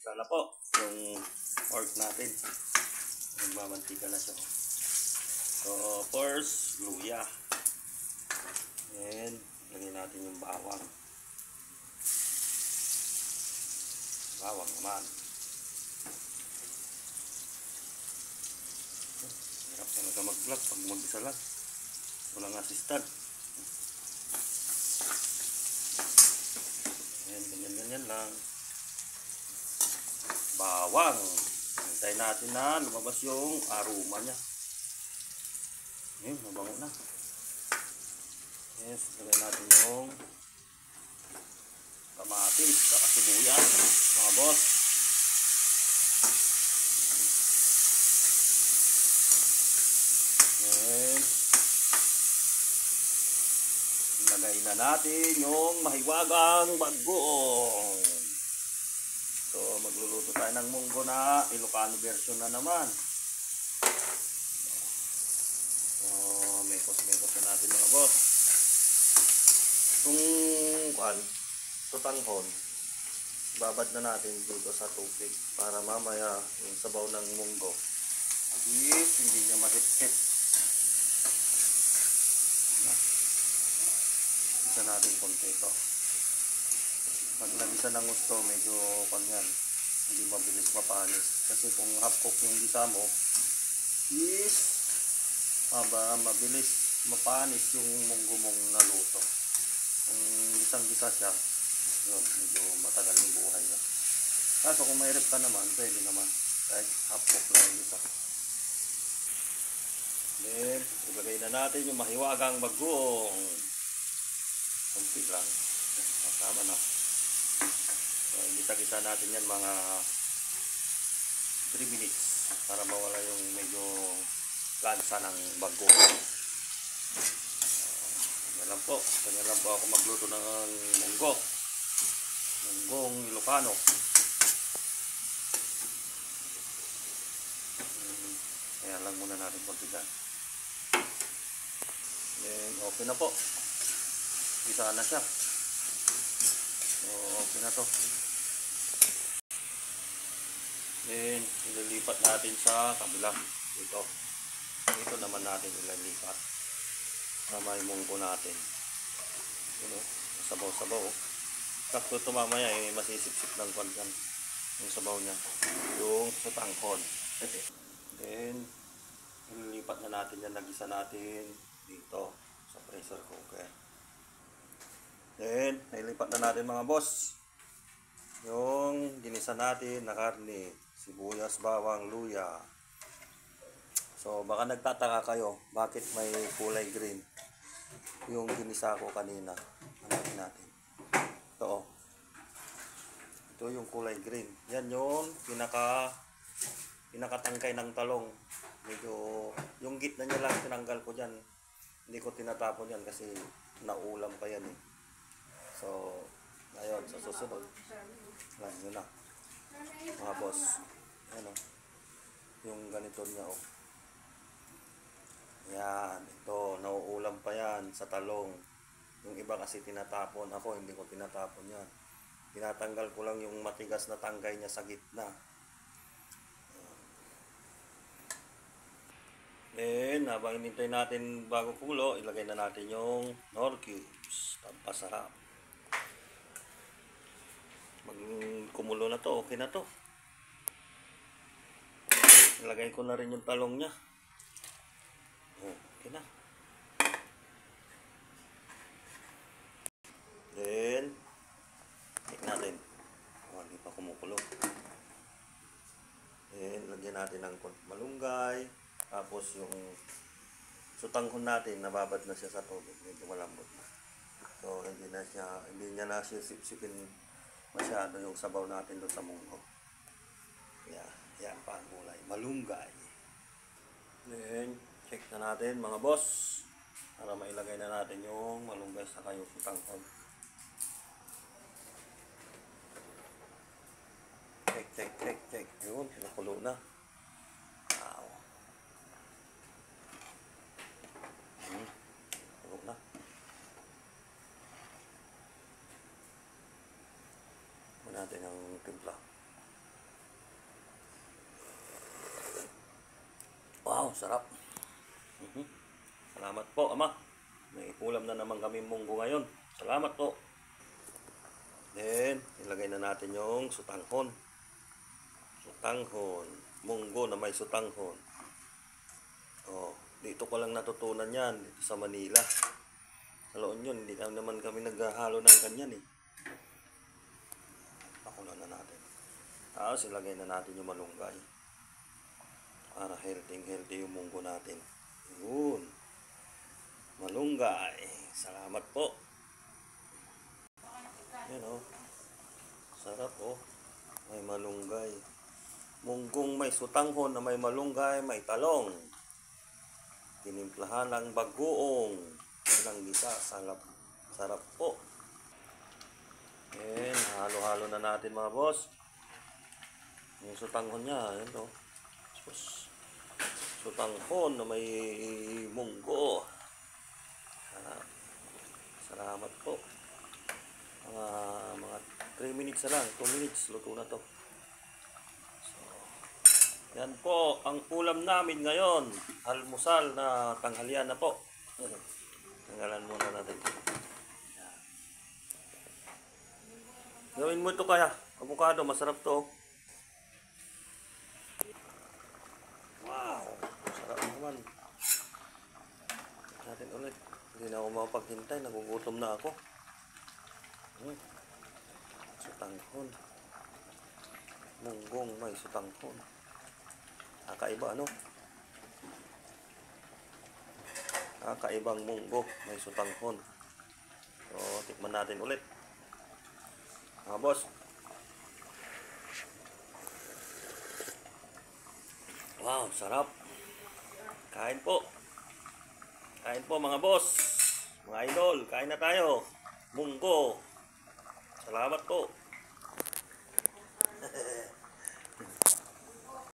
Isa na po yung pork natin. Nagmamantika na siya. So, first, luya. And, lagyan natin yung bawang. Bawang naman. Hirap talaga mag-vlog pag mag-isa lang. Walang assistant. Ayan, ganyan-ganyan lang. Bawang. Hintayin natin na lumabas yung aroma niya. Ayan, mabango na. Yes, lagay natin yung kamatis, saka sibuyas, mga boss. Ayan. Ilagay na natin yung mahiwagang bagoong. So, magluluto tayo ng munggo na Ilocano version na naman. So, mekos-mekos na natin mga boss. Kung tutanghon, babad na natin dito sa tubig para mamaya yung sabaw ng munggo is hindi niya masip-sip. Isa natin konti ito. Pag nagisa ng gusto, medyo kanyan, hindi mabilis mapanis. Kasi kung half cook yung gisa mo, is mabilis mapanis yung munggo mong naluto. Kung gisang-gisa siya, yun, medyo matagal yung buhay niya. Kaso kung may rep ka naman, pwede naman. Kahit half cook lang yung gisa. Then, ilagay na natin yung mahiwagang bagoong. Kunti lang. Tama na. So, gisa-gisa natin yan mga 3 minutes para mawala yung medyo lansa ng bagoong. Ganyan lang po ako magluto ng munggo. Munggong Ilocano. Ayan lang muna natin konti dyan. Then, okay na po. Isa na siya. So, okay na to. Then, ililipat natin sa kabila. Dito. Dito naman natin ililipat. Sama yung munggo natin. Yun o. Sabaw-sabaw o. Sakto ito mamaya masisip-sip ng kwan dyan. Yung sabaw niya. Yung tutanghon. Then, ililipat na natin yan. Nagisa natin dito sa pressure cooker. Then, nailipat na natin mga boss yung ginisa natin na karne, sibuyas, bawang, luya. So, baka nagtataka kayo bakit may kulay green yung ginisa ko kanina. Hanapin natin. Ito, ito yung kulay green. Yan yung pinakatangkay ng talong. Medyo, yung gitna niya lang tinanggal ko dyan. Hindi ko tinatapon yan kasi naulam pa yan eh. So, ngayon, sa susunod. Yun na. Mga boss. Ayan o. Yung ganito niya o. Yan. Ito, nauulam pa yan sa talong. Yung iba kasi tinatapon. Ako, hindi ko tinatapon yan. Tinatanggal ko lang yung matigas na tangkay niya sa gitna. Then, habang hinintay natin bago kulo, ilagay na natin yung Knorr cubes. Pampasarap. Kumulo na to, okay na to. Ilagay ko na rin yung talong niya. Okay na. Then, check natin. Hindi pa kumukulo. Then, lagyan natin ng malunggay. Tapos yung sutanghon natin, nababad na siya sa tubig. Medyo malambot na. So, hindi niya na siya sipsipin masyado yung sabaw natin doon sa munggo. Yan pa ang gulay. Malunggay. Then, check na natin mga boss. Para mailagay na natin yung malunggay sa yung sutanghon. Check. Yun, nakulo na. Wow. Kulo na. Natin ang timpla. Wow, sarap. Mhm. Salamat po, Ama. May ulam na naman kami munggo ngayon. Salamat po. Then, ilagay na natin yung sutanghon. Sutanghon. Munggo na may sutanghon. Oh, dito ko lang natutunan yan, dito sa Manila. Sa La Union, hindi naman kami naghahalo ng ganyan eh. Pakulo na natin. Tapos, ilagay na natin yung malunggay. Para healthy yung munggo natin. Yun. Malunggay. Salamat po. Yan o. Sarap o. May malunggay. Munggong may sutanghon na may malunggay, may talong. Tinimplahan ng bagoong. Ilang gisa. Sarap po. Yan. Halo-halo na natin mga boss. Yung sutanghon niya. Yan o. Sutanghon na may munggo. Salamat po. Mga 3 minutes na lang, 2 minutes, luto na to. So, yan po ang ulam namin ngayon. Almusal na tanghalian na po. Tanggalan muna natin. Gawin mo ito kaya. Avocado, masarap to. Wow, sarap naman. Natin ulit. Hindi na ako mapaghintay, nagugutom na ako. Sutanghon. Munggong may sutanghon. Kakaiba ano? Kakaibang munggo may sutanghon. So, tikman natin ulit. Mga boss. Wow, sarap. Kain po. Kain po mga boss. Mga idol, kain na tayo. Munggo. Salamat po.